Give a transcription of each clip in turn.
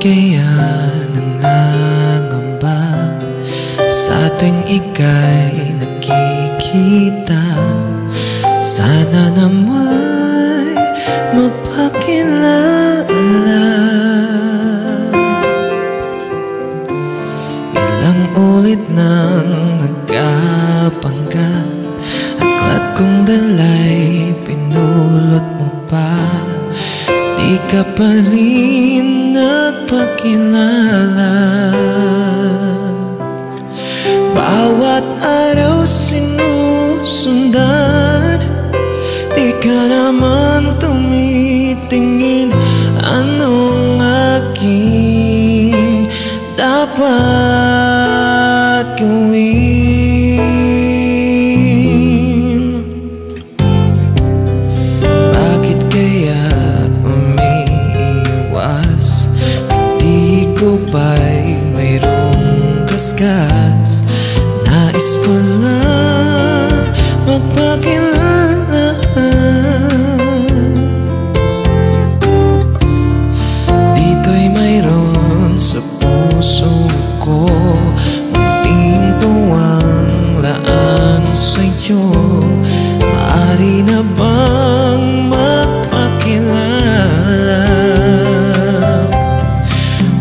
kaya nangangamba sa tuwing ika'y nakikita? Sana naman magpakilala. Ilang ulit nang nagkapangga, aklat kong dalay pinulot mo pa. Di ka pa rin nagpakilala. Bawat araw sinusundan, di ka naman tumitingin. Anong aking dapat gawin? Bakit kaya umiiwas? Hindi ko ba'y mayroong kaskas? Nais ko lang magpakilala. Dito'y mayroon sa puso ko, munting tuwang laan sa'yo. Maaari na bang magpakilala?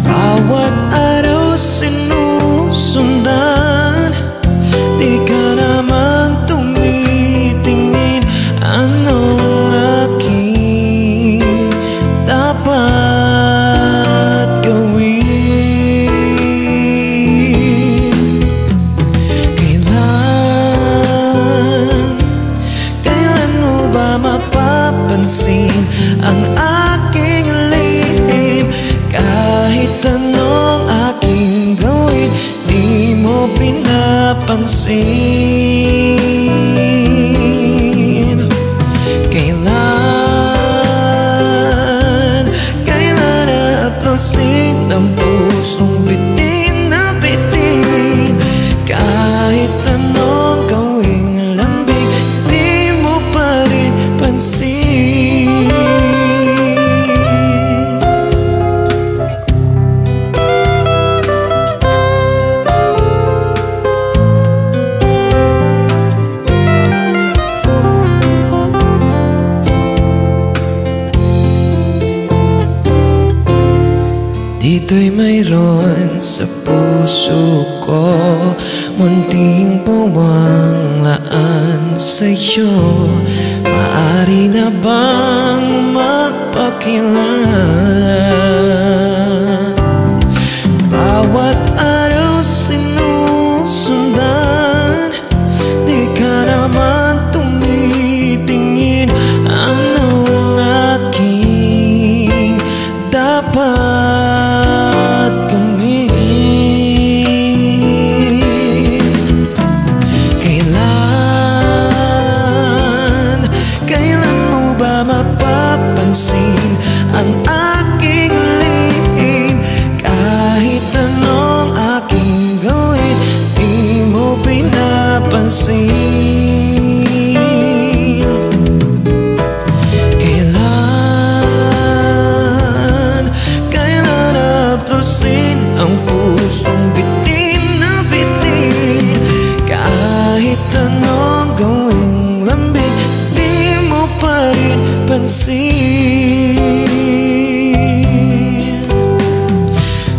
Bawat araw sinusundan, di ka naman tumitingin. Anong aking dapat gawin? Kailan mo ba mapapansin ang aking lihim? Kahit anong aking gawin, di mo pinapansin. Kailan haplosin ang pusong bitin na bitin? Kahit anong gawing lambing, di mo pa rin pansin. Dito'y mayroon sa puso ko, munting puwang laan sa'yo. Maaari na bang magpakilala? Bawat araw sinusundan, di ka naman tumitingin. Anong aking dapat gawin? Kailan mo ba mapapansin ang aking lihim? Kahit anong aking gawin, di mo pinapansin. Kailan haplosin ang pusong bitin na bitin? Kahit anong gawing lambing, di mo pa rin pansin.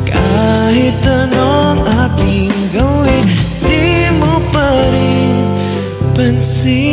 Kahit anong aking gawin, di mo pa rin pansin.